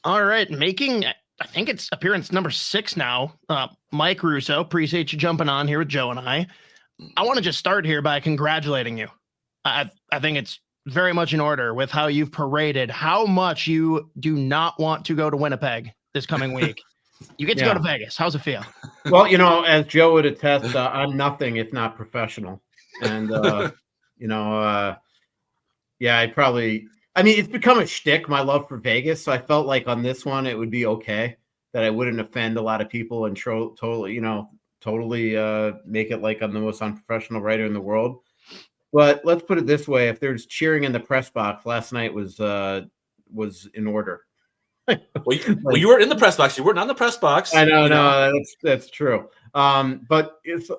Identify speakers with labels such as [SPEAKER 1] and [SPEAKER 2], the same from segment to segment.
[SPEAKER 1] All right, making, I think it's appearance number 6 now. Mike Russo, appreciate you jumping on here with Joe and I. I want to just start here by congratulating you. I think it's very much in order with how you've paraded how much you do not want to go to Winnipeg this coming week. You get to go to Vegas. How's it feel?
[SPEAKER 2] Well, as Joe would attest, I'm nothing if not professional. And, it's become a shtick, my love for Vegas. So I felt like on this one, it would be okay that I wouldn't offend a lot of people and totally make it like I'm the most unprofessional writer in the world. But let's put it this way. If there's cheering in the press box, last night was in order.
[SPEAKER 3] Well, you were in the press box. You weren't on the press box.
[SPEAKER 2] I know. That's true. But it's,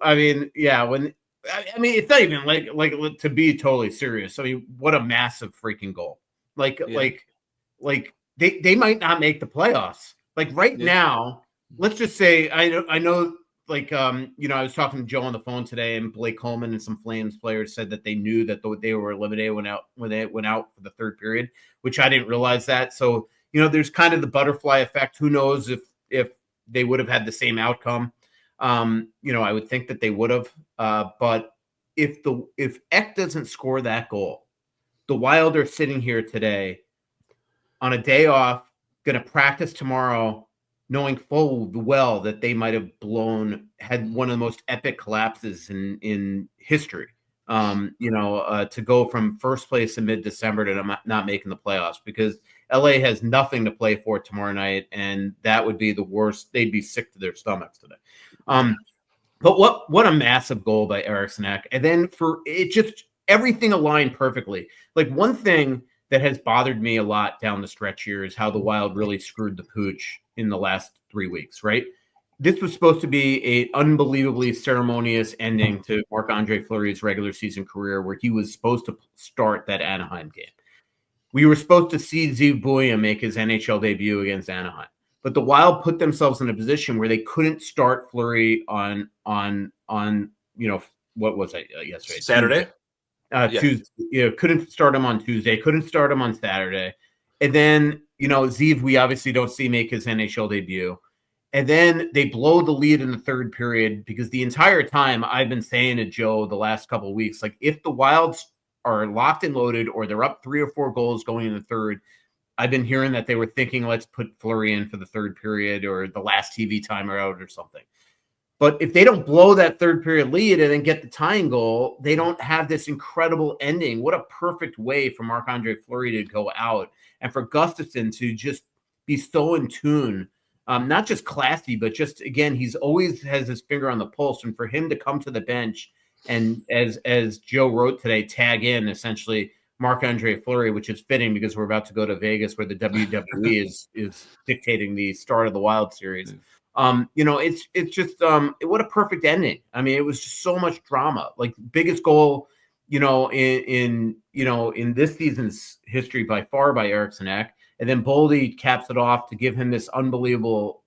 [SPEAKER 2] it's not even like to be totally serious. I mean, what a massive freaking goal. Like they might not make the playoffs. Like right now, let's just say, I know, I was talking to Joe on the phone today, and Blake Coleman and some Flames players said that they knew that they were eliminated when they went out for the third period, which I didn't realize that. So, there's kind of the butterfly effect. Who knows if they would have had the same outcome? I would think that they would have. But if Ek doesn't score that goal, the Wild are sitting here today on a day off, going to practice tomorrow, knowing full well that they might have had one of the most epic collapses in history. To go from first place in mid-December to not making the playoffs, because LA has nothing to play for tomorrow night, and that would be the worst. They'd be sick to their stomachs today. But what a massive goal by Eriksson. And then for it, just everything aligned perfectly. Like, one thing that has bothered me a lot down the stretch here is how the Wild really screwed the pooch in the last 3 weeks, right? This was supposed to be an unbelievably ceremonious ending to Marc-Andre Fleury's regular season career, where he was supposed to start that Anaheim game. We were supposed to see Zeev Buium make his NHL debut against Anaheim, but the Wild put themselves in a position where they couldn't start Fleury on what was it yesterday?
[SPEAKER 3] Saturday.
[SPEAKER 2] Tuesday. Couldn't start him on Tuesday. Couldn't start him on Saturday. And then, Zeev, we obviously don't see make his NHL debut. And then they blow the lead in the third period, because the entire time I've been saying to Joe the last couple of weeks, like, if the Wilds are locked and loaded or they're up 3 or 4 goals going in the third, I've been hearing that they were thinking, let's put Fleury in for the third period or the last TV timer out or something. But if they don't blow that third period lead and then get the tying goal, they don't have this incredible ending. What a perfect way for Marc-Andre Fleury to go out, and for Gustafsson to just be so in tune. Not just classy, but just, again, he's always has his finger on the pulse. And for him to come to the bench and, as Joe wrote today, tag in essentially Marc-Andre Fleury, which is fitting because we're about to go to Vegas, where the WWE is dictating the start of the Wild series. It's just what a perfect ending. I mean, it was just so much drama. Like, biggest goal, in this season's history by far by Eriksson. And then Boldy caps it off to give him this unbelievable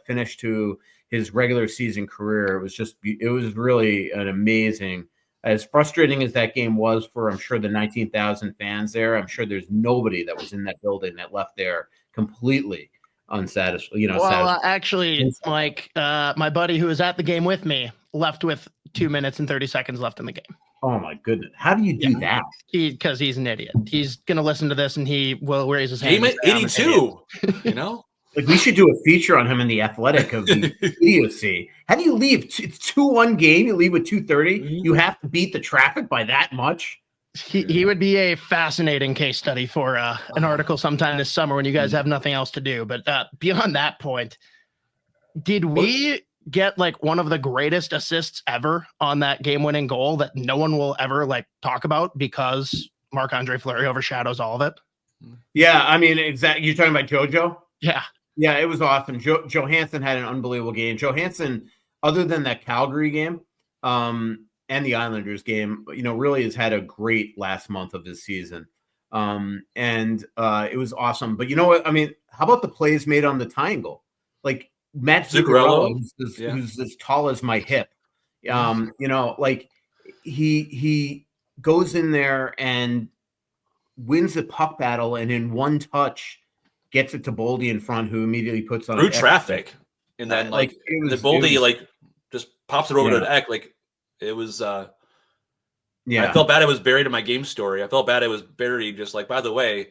[SPEAKER 2] finish to his regular season career. It was really an amazing, as frustrating as that game was for, I'm sure, the 19,000 fans there. I'm sure there's nobody that was in that building that left there completely unsatisfied.
[SPEAKER 1] Actually, Mike, my buddy who was at the game with me left with 2 minutes and 30 seconds left in the game.
[SPEAKER 2] Oh my goodness! How do you do that?
[SPEAKER 1] Because he's an idiot. He's gonna listen to this and he will raise his hand.
[SPEAKER 3] Game at 82.
[SPEAKER 2] Like, we should do a feature on him in the Athletic of the idiocy. How do you leave? It's 2-1 game. You leave with 2:30. Mm-hmm. You have to beat the traffic by that much.
[SPEAKER 1] He would be a fascinating case study for an article sometime this summer when you guys have nothing else to do. But beyond that point, did we get like one of the greatest assists ever on that game-winning goal that no one will ever talk about because Marc-Andre Fleury overshadows all of it?
[SPEAKER 2] Yeah, I mean, exactly. You're talking about JoJo?
[SPEAKER 1] Yeah,
[SPEAKER 2] it was awesome. Johansson had an unbelievable game. Johansson, other than that Calgary game and the Islanders game, really has had a great last month of his season. And it was awesome. But you know what? I mean, how about the plays made on the tying goal? Like, Matt Zuccarello, who's as tall as my hip. He goes in there and wins the puck battle, and in one touch gets it to Boldy in front, who immediately puts on
[SPEAKER 3] through traffic, and then the Boldy just pops it over to Eck. Like it was. I felt bad it was buried in my game story. I felt bad it was buried. Just like, by the way,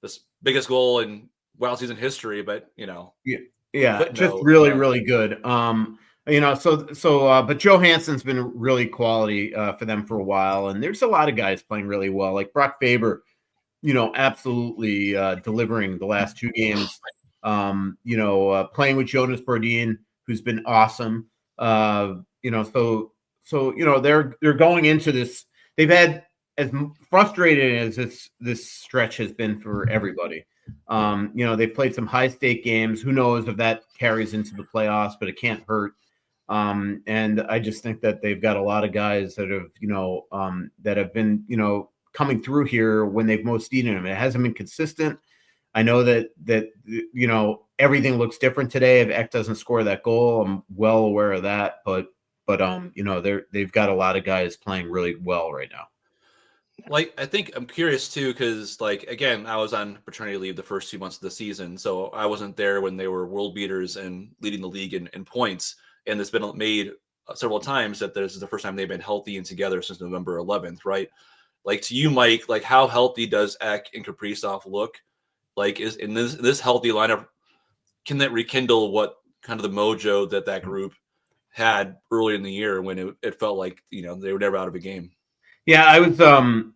[SPEAKER 3] this biggest goal in Wild season history, but
[SPEAKER 2] just really good. But Johansson's been really quality for them for a while, and there's a lot of guys playing really well, like Brock Faber, absolutely delivering the last 2 games. Playing with Jonas Brodin, who's been awesome. They're going into this. They've had, as frustrating as this stretch has been for everybody. They've played some high stake games. Who knows if that carries into the playoffs, but it can't hurt. And I just think that they've got a lot of guys that have been, coming through here when they've most needed them. It hasn't been consistent. I know that everything looks different today if Eck doesn't score that goal. I'm well aware of that, but they've got a lot of guys playing really well right now.
[SPEAKER 3] Like, I think I'm curious too, because again, I was on paternity leave the first 2 months of the season, so I wasn't there when they were world beaters and leading the league in points. And it's been made several times that this is the first time they've been healthy and together since November 11th, right? Like, to you, Mike, how healthy does Eck and Kaprizov look? Is in this healthy lineup, can that rekindle what kind of the mojo that group had early in the year when it felt like they were never out of a game?
[SPEAKER 2] Yeah, I was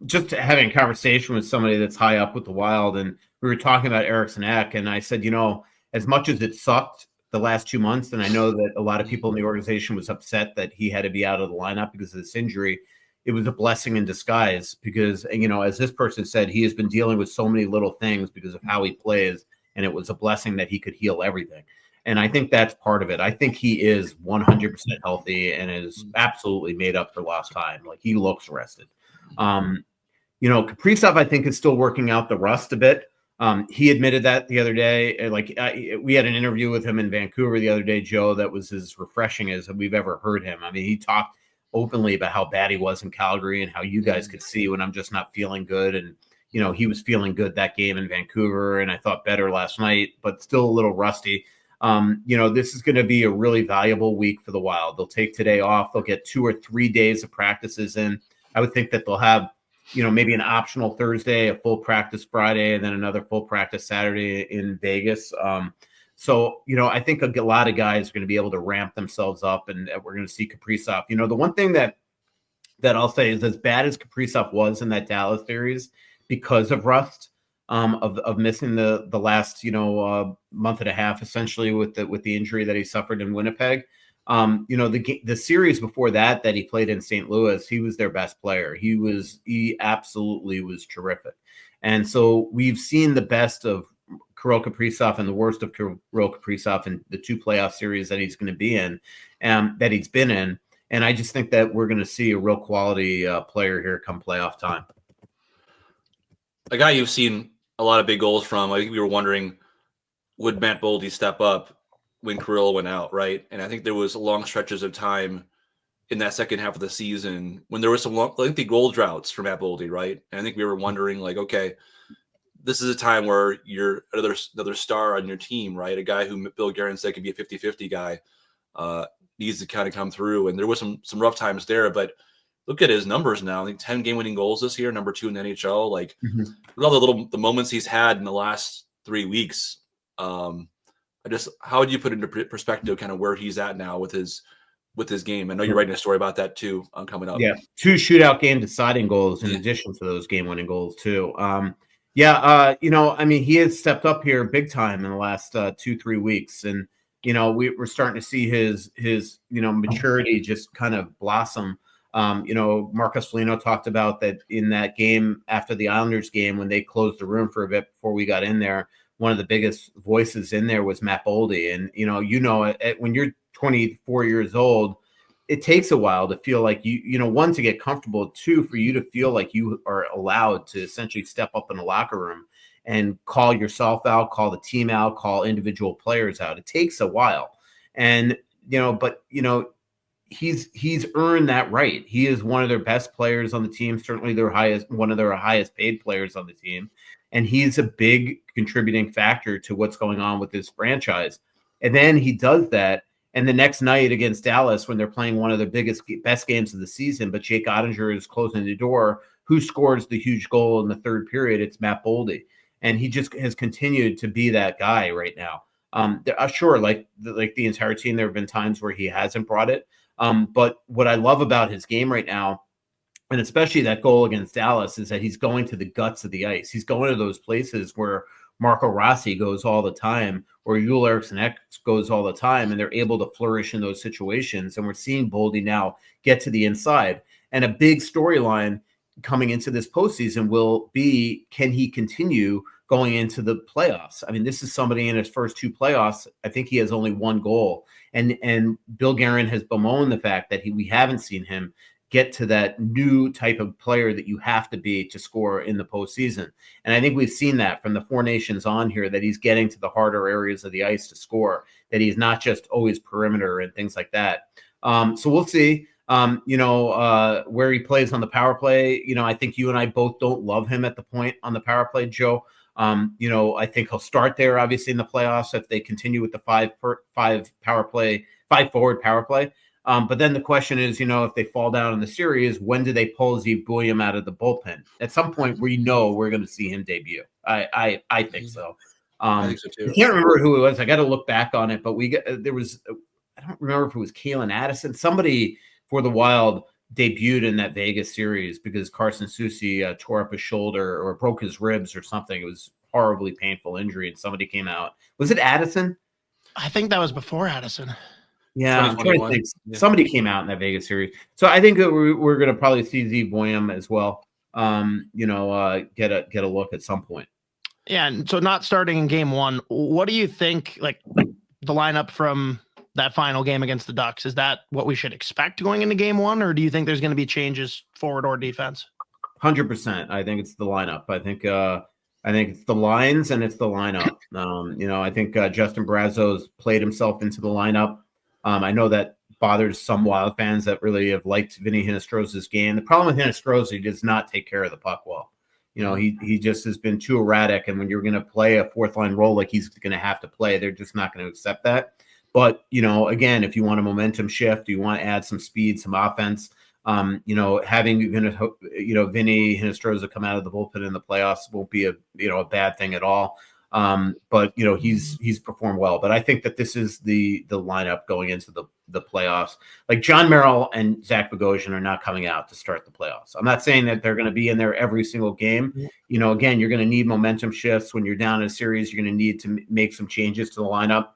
[SPEAKER 2] just having a conversation with somebody that's high up with the Wild, and we were talking about Eriksson Eck, and I said, as much as it sucked the last 2 months, and I know that a lot of people in the organization was upset that he had to be out of the lineup because of this injury, it was a blessing in disguise because, as this person said, he has been dealing with so many little things because of how he plays, and it was a blessing that he could heal everything. And I think that's part of it. I think he is 100% healthy and is absolutely made up for lost time. Like, he looks rested. Kaprizov, I think, is still working out the rust a bit. He admitted that the other day. We had an interview with him in Vancouver the other day, Joe, that was as refreshing as we've ever heard him. I mean, he talked openly about how bad he was in Calgary and how you guys could see when I'm just not feeling good. And, he was feeling good that game in Vancouver, and I thought better last night, but still a little rusty. This is going to be a really valuable week for the Wild. They'll take today off. They'll get 2 or 3 days of practices in. I would think that they'll have, maybe an optional Thursday, a full practice Friday, and then another full practice Saturday in Vegas. I think a lot of guys are going to be able to ramp themselves up, and we're going to see Kaprizov. The one thing that I'll say is, as bad as Kaprizov was in that Dallas series because of rust, of missing the last month and a half essentially with the injury that he suffered in Winnipeg. The series before that he played in St. Louis, he was their best player. He absolutely was terrific. And so we've seen the best of Kirill Kaprizov and the worst of Kirill Kaprizov in the 2 playoff series that he's going to be in, that he's been in. And I just think that we're going to see a real quality player here come playoff time.
[SPEAKER 3] A guy you've seen a lot of big goals from, I think we were wondering, would Matt Boldy step up when Kirill went out, right? And I think there was long stretches of time in that second half of the season when there was some lengthy goal droughts for Matt Boldy, right? And I think we were wondering, okay, this is a time where you're another star on your team, right? A guy who Bill Guerin said could be a 50-50 guy needs to kind of come through. And there was some rough times there, but look at his numbers now. I think 10 game-winning goals this year, number 2 in the NHL. With all the moments he's had in the last 3 weeks, how would you put into perspective kind of where he's at now with his game? I know you're writing a story about that too coming up.
[SPEAKER 2] Yeah, 2 shootout game deciding goals in addition to those game-winning goals too. He has stepped up here big time in the last 2-3 weeks, and we're starting to see his maturity just kind of blossom. Marcus Foligno talked about that in that game after the Islanders game when they closed the room for a bit before we got in there. One of the biggest voices in there was Matt Boldy. And, when you're 24 years old, it takes a while to feel like one, to get comfortable, 2, for you to feel like you are allowed to essentially step up in the locker room and call yourself out, call the team out, call individual players out. It takes a while. And, he's earned that right. He is one of their best players on the team, certainly one of their highest paid players on the team. and he's a big contributing factor to what's going on with this franchise. And then he does that, and the next night against Dallas, when they're playing one of the best games of the season, but Jake Ottinger is closing the door, who scores the huge goal in the third period? It's Matt Boldy. And he just has continued to be that guy right now. Sure, like the entire team, there have been times where he hasn't brought it. But what I love about his game right now, and especially that goal against Dallas, is that he's going to the guts of the ice. He's going to those places where Marco Rossi goes all the time, or Joel Eriksson goes all the time, and they're able to flourish in those situations. And we're seeing Boldy now get to the inside. And a big storyline coming into this postseason will be, can he continue going into the playoffs? I mean, this is somebody in his first 2 playoffs. I think he has only 1 goal. And Bill Guerin has bemoaned the fact that we haven't seen him get to that new type of player that you have to be to score in the postseason. And I think we've seen that from the 4 nations on here, that he's getting to the harder areas of the ice to score, that he's not just always perimeter and things like that. So we'll see, where he plays on the power play. I think you and I both don't love him at the point on the power play, Joe. I think he'll start there, obviously, in the playoffs if they continue with the 5 forward power play. But then the question is, if they fall down in the series, when do they pull Zeev Buium out of the bullpen? At some point, we're going to see him debut. I think so.
[SPEAKER 3] I think so too.
[SPEAKER 2] I can't remember who it was. I got to look back on it, but I don't remember if it was Kalen Addison. Somebody for the Wild debuted in that Vegas series because Carson Soucy tore up his shoulder or broke his ribs or something. It was horribly painful injury, and somebody came out. Was it Addison?
[SPEAKER 1] I think that was before Addison.
[SPEAKER 2] Yeah, I'm trying to think. Yeah. Somebody came out in that Vegas series. So I think that we're going to probably see Zeev Buium as well, get a look at some point.
[SPEAKER 1] Yeah, and so not starting in game 1, what do you think, like the lineup from that final game against the Ducks, is that what we should expect going into game 1, or do you think there's going to be changes forward or defense?
[SPEAKER 2] 100%. I think it's the lineup. I think it's the lines and it's the lineup. I think Justin Brazeau's played himself into the lineup. I know that bothers some Wild fans that really have liked Vinny Hinostroza's game. The problem with Hinostroza, he does not take care of the puck well. He just has been too erratic, and when you're going to play a 4th line role like he's going to have to play, they're just not going to accept that. But, again, if you want a momentum shift, you want to add some speed, some offense, having Vinny Hinostroza come out of the bullpen in the playoffs won't be a bad thing at all. But he's performed well. But I think that this is the lineup going into the playoffs. Like John Merrill and Zach Bogosian are not coming out to start the playoffs. I'm not saying that they're going to be in there every single game. Again, you're going to need momentum shifts when you're down in a series. You're going to need to make some changes to the lineup,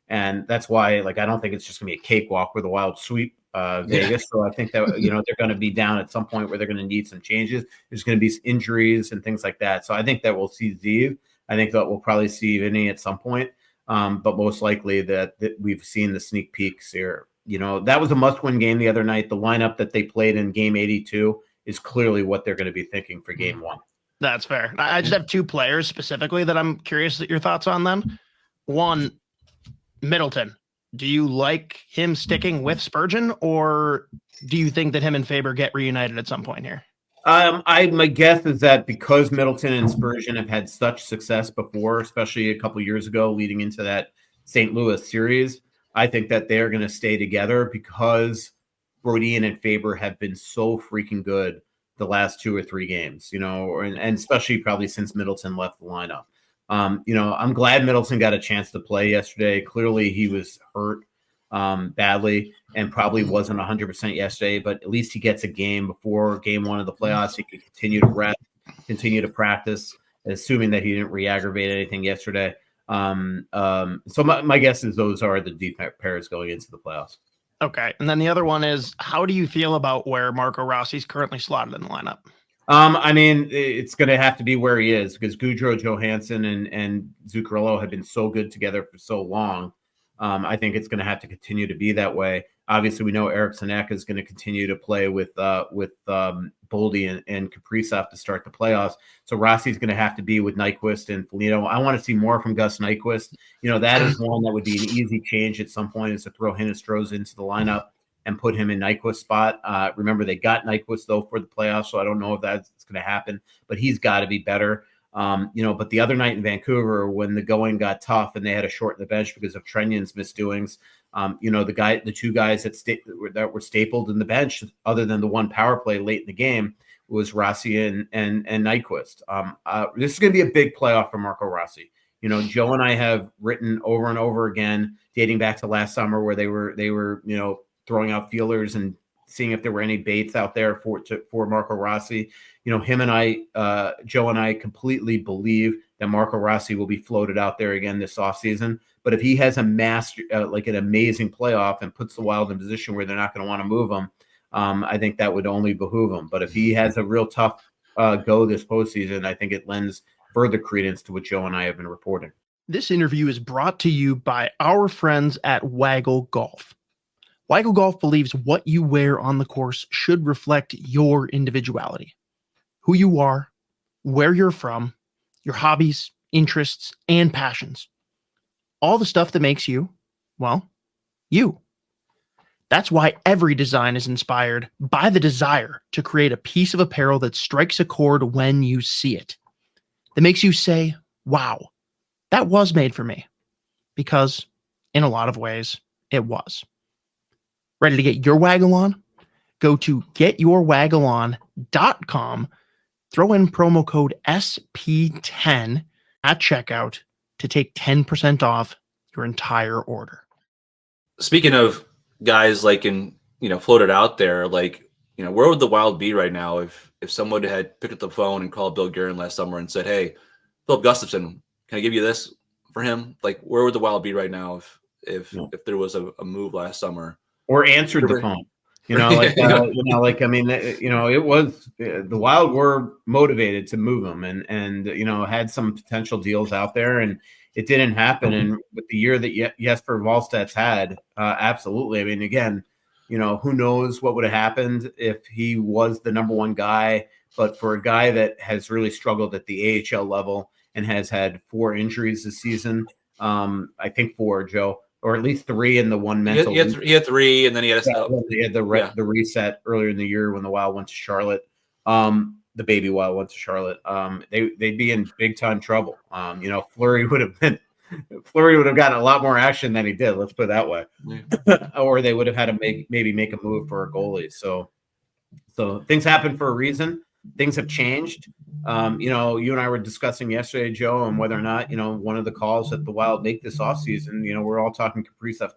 [SPEAKER 2] and that's why I don't think it's just going to be a cakewalk where the Wild sweep Vegas. So I think that they're going to be down at some point where they're going to need some changes. There's going to be injuries and things like that. So I think that we'll see Zeev. I think that we'll probably see Vinny at some point, but most likely that we've seen the sneak peeks here. That was a must-win game the other night. The lineup that they played in Game 82 is clearly what they're going to be thinking for Game 1.
[SPEAKER 1] That's fair. I just have 2 players specifically that I'm curious your thoughts on them. One, Middleton. Do you like him sticking with Spurgeon, or do you think that him and Faber get reunited at some point here?
[SPEAKER 2] My guess is that because Middleton and Spurgeon have had such success before, especially a couple years ago leading into that St. Louis series, I think that they're going to stay together because Brodin and Faber have been so freaking good the last 2 or 3 games, and especially probably since Middleton left the lineup. I'm glad Middleton got a chance to play yesterday. Clearly he was hurt badly and probably wasn't 100% yesterday, but at least he gets a game before Game 1 of the playoffs. He can continue to rest, continue to practice, assuming that he didn't re-aggravate anything yesterday. So my guess is those are the deep pairs going into the playoffs.
[SPEAKER 1] Okay. And then the other one is, how do you feel about where Marco Rossi's currently slotted in the lineup?
[SPEAKER 2] It's going to have to be where he is because Gaudreau, Johansson, and Zuccarello have been so good together for so long. I think it's going to have to continue to be that way. Obviously, we know Eriksson is going to continue to play with Boldy and Kaprizov to start the playoffs. So Rossi's going to have to be with Nyquist and Foligno. I want to see more from Gus Nyquist. That is one that would be an easy change at some point, is to throw Hinostroza into the lineup and put him in Nyquist's spot. Remember, they got Nyquist, though, for the playoffs, so I don't know if that's going to happen, but he's got to be better. But the other night in Vancouver, when the going got tough and they had to shorten the bench because of Trenyon's misdoings, the two guys that were stapled in the bench, other than the one power play late in the game, was Rossi and Nyquist. This is going to be a big playoff for Marco Rossi. Joe and I have written over and over again, dating back to last summer, where they were throwing out feelers and seeing if there were any baits out there for Marco Rossi. Him and I, Joe and I, completely believe that Marco Rossi will be floated out there again this offseason. But if he has an amazing playoff and puts the Wild in a position where they're not going to want to move him, I think that would only behoove him. But if he has a real tough go this postseason, I think it lends further credence to what Joe and I have been reporting.
[SPEAKER 1] This interview is brought to you by our friends at Waggle Golf. Waggle Golf believes what you wear on the course should reflect your individuality, who you are, where you're from, your hobbies, interests, and passions. All the stuff that makes you, well, you. That's why every design is inspired by the desire to create a piece of apparel that strikes a chord when you see it, that makes you say, wow, that was made for me. Because in a lot of ways, it was. Ready to get your waggle on? Go to getyourwaggleon.com, throw in promo code SP10 at checkout to take 10% off your entire order.
[SPEAKER 3] Speaking of guys floated out there, where would the Wild be right now if someone had picked up the phone and called Bill Guerin last summer and said, hey, Philip Gustafsson, can I give you this for him? Where would the Wild be right now if there was a move last summer?
[SPEAKER 2] Or answered the phone, it was the Wild were motivated to move him and had some potential deals out there, and it didn't happen. And with the year that Jesper Wallstedt's had, absolutely. I mean, again, who knows what would have happened if he was the number one guy, but for a guy that has really struggled at the AHL level and has had 4 injuries this season, I think 4, Joe, or at least 3 in the one mental.
[SPEAKER 3] He had 3, and then he had
[SPEAKER 2] the reset earlier in the year when the Wild went to Charlotte. The baby Wild went to Charlotte. They'd be in big time trouble. Fleury would have gotten a lot more action than he did. Let's put it that way. Yeah. Or they would have had to maybe make a move for a goalie. So things happen for a reason. Things have changed. You and I were discussing yesterday, Joe, on whether or not, one of the calls that the Wild make this offseason, we're all talking Kaprizov,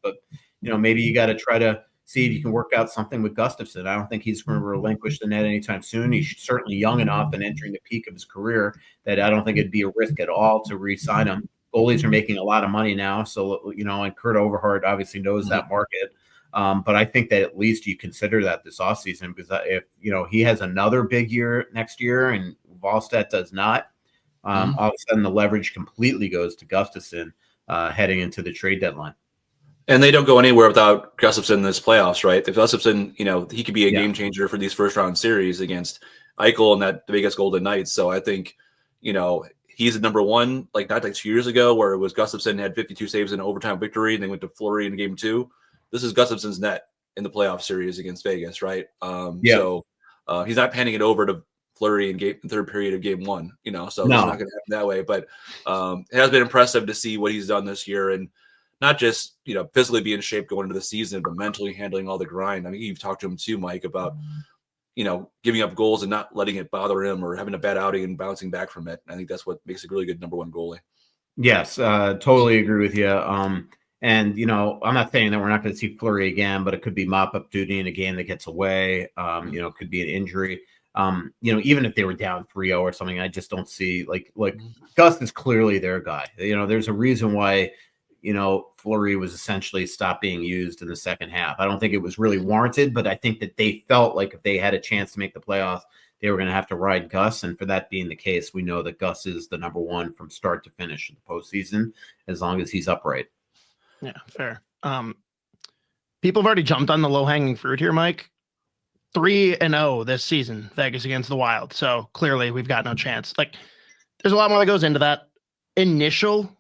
[SPEAKER 2] but, maybe you got to try to see if you can work out something with Gustafsson. I don't think he's going to relinquish the net anytime soon. He's certainly young enough and entering the peak of his career that I don't think it'd be a risk at all to re-sign him. Goalies are making a lot of money now. So, and Kurt Overhart obviously knows that market. But I think that at least you consider that this offseason, because if he has another big year next year and Wallstedt does not, all of a sudden the leverage completely goes to Gustafsson heading into the trade deadline.
[SPEAKER 3] And they don't go anywhere without Gustafsson in this playoffs, right? If Gustafsson, he could be a game changer for these first round series against Eichel and that the Vegas Golden Knights. So I think, he's the number one, not 2 years ago where it was Gustafsson had 52 saves in an overtime victory and they went to Fleury in game 2. This is Gustafsson's net in the playoff series against Vegas, right? So he's not handing it over to Fleury in third period of game 1, so it's not going to happen that way. But it has been impressive to see what he's done this year, and not just physically be in shape going into the season, but mentally handling all the grind. I mean, you've talked to him too, Mike, about giving up goals and not letting it bother him or having a bad outing and bouncing back from it. I think that's what makes a really good number one goalie.
[SPEAKER 2] Yes, totally agree with you. And, I'm not saying that we're not going to see Fleury again, but it could be mop-up duty in a game that gets away. It could be an injury. Even if they were down 3-0 or something, I just don't see Gus is clearly their guy. There's a reason why, Fleury was essentially stopped being used in the second half. I don't think it was really warranted, but I think that they felt like if they had a chance to make the playoffs, they were going to have to ride Gus. And for that being the case, we know that Gus is the number one from start to finish in the postseason, as long as he's upright.
[SPEAKER 1] Yeah, fair. People have already jumped on the low-hanging fruit here, Mike. 3-0 this season, Vegas against the Wild. So clearly we've got no chance. There's a lot more that goes into that. Initial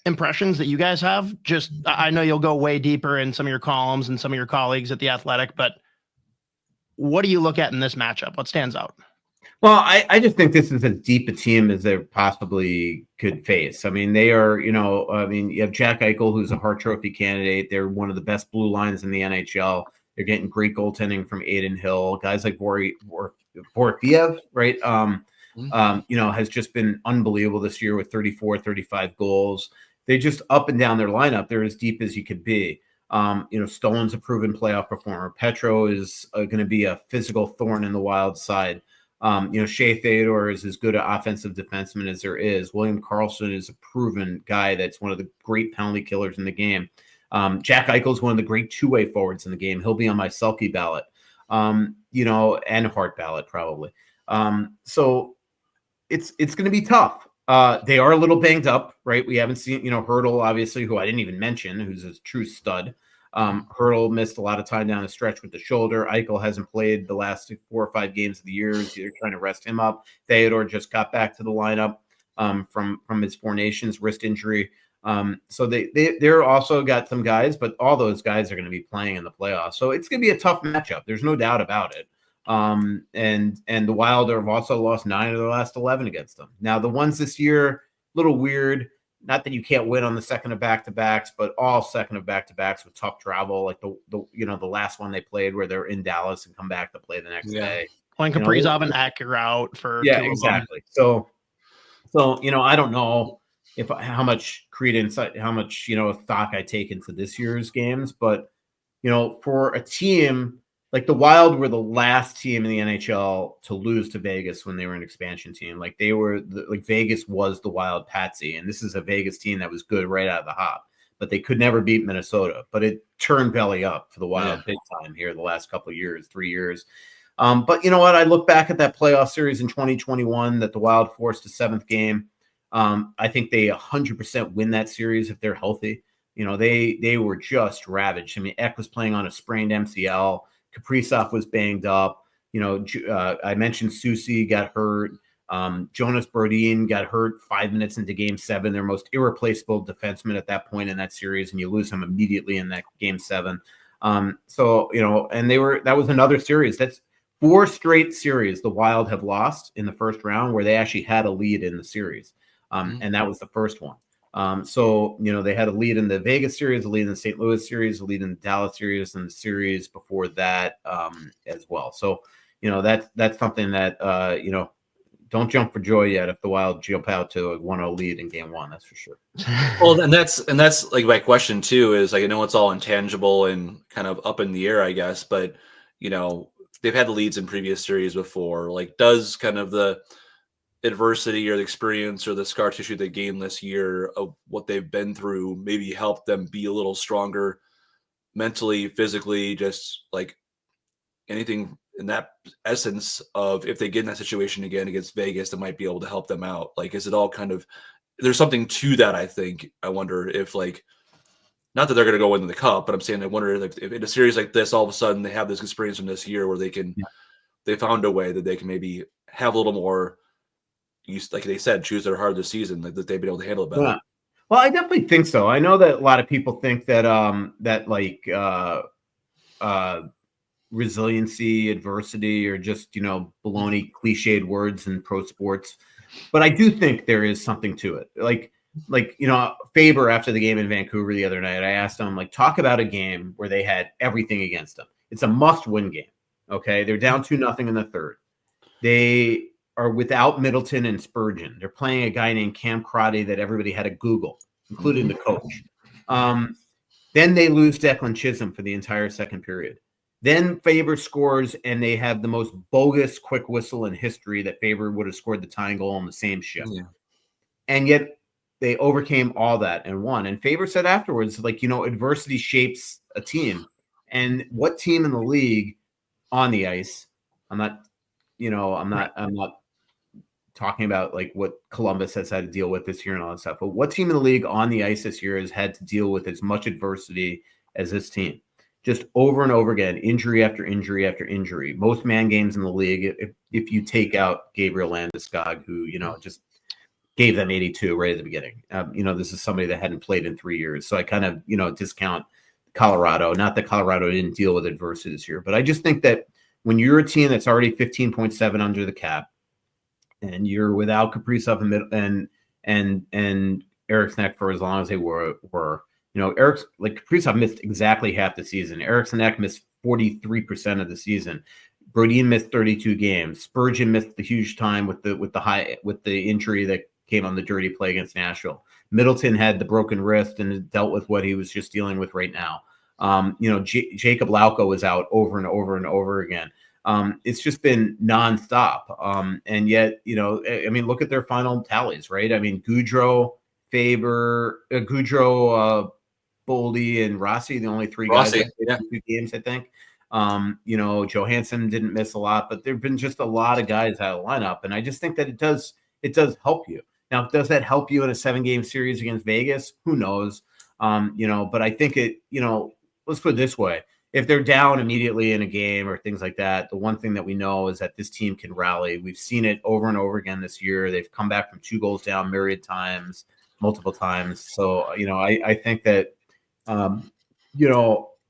[SPEAKER 1] impressions that you guys have, I know you'll go way deeper in some of your columns and some of your colleagues at The Athletic, but what do you look at in this matchup? What stands out?
[SPEAKER 2] Well, I just think this is as deep a team as they possibly could face. I mean, they are, you have Jack Eichel, who's a Hart Trophy candidate. They're one of the best blue lines in the NHL. They're getting great goaltending from Adin Hill. Guys like Vorfiev, right? Has just been unbelievable this year with 34, 35 goals. They just up and down their lineup. They're as deep as you could be. Stone's a proven playoff performer. Petro is going to be a physical thorn in the Wild side. Shea Theodore is as good an offensive defenseman as there is. William Karlsson is a proven guy that's one of the great penalty killers in the game. Jack Eichel is one of the great two-way forwards in the game. He'll be on my Selke ballot, and Hart ballot probably. So it's going to be tough. They are a little banged up, right? We haven't seen, Hurdle, obviously, who I didn't even mention, who's a true stud. Hurdle missed a lot of time down the stretch with the shoulder. Eichel hasn't played the last 4 or 5 games of the year. So they're trying to rest him up. Theodore just got back to the lineup from his Four Nations wrist injury. So they're also got some guys, but all those guys are going to be playing in the playoffs. So it's going to be a tough matchup. There's no doubt about it. And the Wild have also lost 9 of their last 11 against them. Now the ones this year, a little weird. Not that you can't win on the second of back-to-backs, but all second of back-to-backs with tough travel, like the last one they played where they're in Dallas and come back to play the next day.
[SPEAKER 1] When Kaprizov and Eck are out for
[SPEAKER 2] exactly. So I don't know how much credence, how much stock I take into this year's games, but for a team like the Wild were the last team in the NHL to lose to Vegas when they were an expansion team. Like Vegas was the Wild patsy, and this is a Vegas team that was good right out of the hop, but they could never beat Minnesota. But it turned belly up for the Wild big time here the last couple of years, 3 years. But you know what? I look back at that playoff series in 2021 that the Wild forced a 7th game. I think they 100% win that series if they're healthy. They were just ravaged. I mean, Eck was playing on a sprained MCL. Kaprizov was banged up. I mentioned Susie got hurt. Jonas Brodin got hurt 5 minutes into Game 7. Their most irreplaceable defenseman at that point in that series, and you lose him immediately in that Game 7. And that was another series. That's 4 straight series the Wild have lost in the first round where they actually had a lead in the series, and that was the first one. They had a lead in the Vegas series, a lead in the St. Louis series, a lead in the Dallas series, and the series before that as well. So, that's something that, don't jump for joy yet if the Wild jump out to a 1-0 lead in Game 1, that's for sure.
[SPEAKER 3] Well, and that's like my question too, is like, I know it's all intangible and kind of up in the air, I guess, but they've had leads in previous series before. Like, does kind of the adversity or the experience or the scar tissue they gained this year of what they've been through maybe help them be a little stronger mentally, physically, just like anything in that essence of if they get in that situation again against Vegas that might be able to help them out? Like, is it all kind of, there's something to that? I think, I wonder if, like, not that they're going to go into the cup, but I'm saying I wonder if in a series like this, all of a sudden they have this experience from this year where they found a way that they can maybe have a little more, like they said, choose their heart this season, that they've been able to handle it better.
[SPEAKER 2] Yeah. Well, I definitely think so. I know that a lot of people think that resiliency, adversity, or just baloney, cliched words in pro sports, but I do think there is something to it. Like Faber after the game in Vancouver the other night, I asked him, like, talk about a game where they had everything against them. It's a must-win game. Okay, they're down 2-0 in the third. They are without Middleton and Spurgeon. They're playing a guy named Cam Crotty that everybody had to Google, including the coach. Then they lose Declan Chisholm for the entire second period. Then Faber scores, and they have the most bogus quick whistle in history that Faber would have scored the tying goal on the same shift. Yeah. And yet they overcame all that and won. And Faber said afterwards, like, adversity shapes a team. And what team in the league on the ice, I'm not talking about like what Columbus has had to deal with this year and all that stuff, but what team in the league on the ice this year has had to deal with as much adversity as this team? Just over and over again, injury after injury after injury. Most man games in the league, if you take out Gabriel Landeskog, who, just gave them 82 right at the beginning. This is somebody that hadn't played in 3 years. So I kind of, discount Colorado. Not that Colorado didn't deal with adversity this year, but I just think that when you're a team that's already 15.7 under the cap, and you're without Kaprizov and Eriksson for as long as they were, Kaprizov missed exactly half the season. Eriksson missed 43% of the season. Brodin missed 32 games. Spurgeon missed the huge time with the injury that came on the dirty play against Nashville. Middleton had the broken wrist and dealt with what he was just dealing with right now. Jacob Lauko was out over and over and over again. It's just been nonstop. And yet, look at their final tallies, right? I mean, Goudreau, Faber, Boldy, and Rossi, the only three guys that played 2 games, I think. Johansson didn't miss a lot, but there've been just a lot of guys out of the lineup. And I just think that it does help you. Now, does that help you in a 7-game series against Vegas? Who knows? But I think let's put it this way. If they're down immediately in a game or things like that, the one thing that we know is that this team can rally. We've seen it over and over again this year. They've come back from 2 goals down myriad times, multiple times. So, I think that,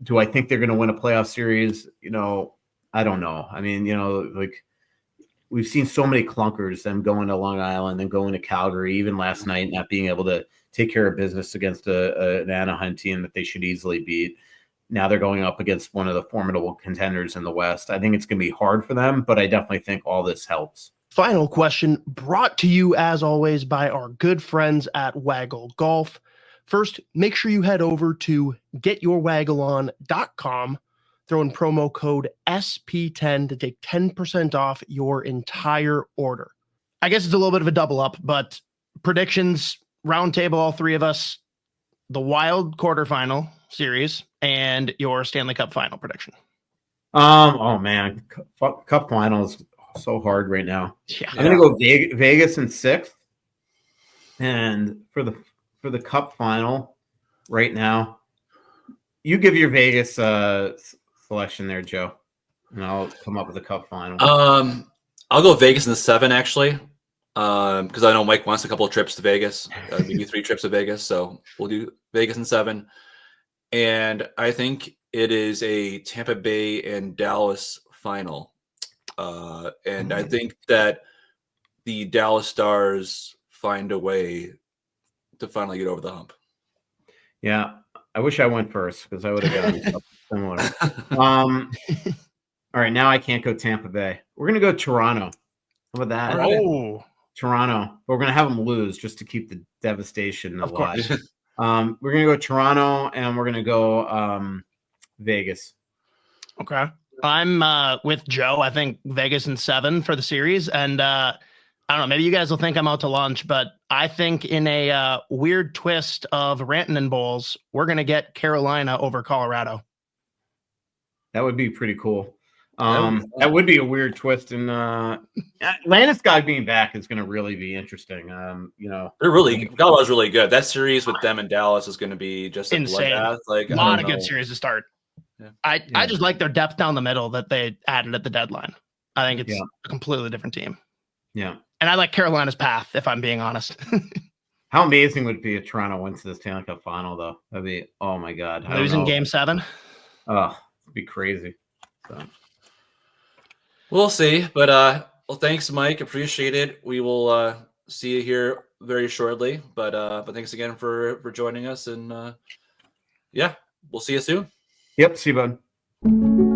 [SPEAKER 2] do I think they're going to win a playoff series? I don't know. I mean, we've seen so many clunkers, them going to Long Island and going to Calgary, even last night, not being able to take care of business against an Anaheim team that they should easily beat. Now they're going up against one of the formidable contenders in the West. I think it's going to be hard for them, but I definitely think all this helps.
[SPEAKER 1] Final question brought to you, as always, by our good friends at Waggle Golf. First, make sure you head over to getyourwaggleon.com, throw in promo code SP10 to take 10% off your entire order. I guess it's a little bit of a double up, but predictions, round table, all 3 of us, the Wild quarterfinal series and your Stanley Cup final prediction.
[SPEAKER 2] Oh man, Cup final is so hard right now.
[SPEAKER 1] Yeah.
[SPEAKER 2] I'm gonna go Vegas in 6th, and for the Cup final right now, you give your Vegas selection there, Joe, and I'll come up with a Cup final.
[SPEAKER 3] I'll go Vegas in the 7 actually, because I know Mike wants a couple of trips to Vegas, maybe 3 trips to Vegas, so we'll do Vegas in 7. And I think it is a Tampa Bay and Dallas final. And I think that the Dallas Stars find a way to finally get over the hump.
[SPEAKER 2] Yeah, I wish I went first because I would have gotten something similar. All right, now I can't go Tampa Bay. We're going to go Toronto. How about that?
[SPEAKER 1] Oh,
[SPEAKER 2] Toronto. But we're going to have them lose just to keep the devastation alive.
[SPEAKER 1] course.
[SPEAKER 2] We're going to go Toronto, and we're going to go Vegas.
[SPEAKER 1] Okay. I'm with Joe. I think Vegas in 7 for the series. And I don't know, maybe you guys will think I'm out to lunch, but I think in a weird twist of Rantanen Bowls, we're going to get Carolina over Colorado.
[SPEAKER 2] That would be pretty cool. That would be a weird twist. And Landeskog being back is going to really be interesting.
[SPEAKER 3] They're really, Colorado's really good. That series with them and Dallas is going to be just
[SPEAKER 1] insane.
[SPEAKER 3] A
[SPEAKER 1] lot of good series to start. Yeah. I just like their depth down the middle that they added at the deadline. I think it's a completely different team.
[SPEAKER 2] Yeah.
[SPEAKER 1] And I like Carolina's path, if I'm being honest.
[SPEAKER 2] How amazing would it be if Toronto went to the Stanley Cup final, though? That'd be, oh my God.
[SPEAKER 1] Losing game 7?
[SPEAKER 2] Oh, it'd be crazy. So.
[SPEAKER 3] We'll see. But well, thanks, Mike. Appreciate it. We will see you here very shortly. But thanks again for joining us. And we'll see you soon.
[SPEAKER 2] Yep. See you, bud.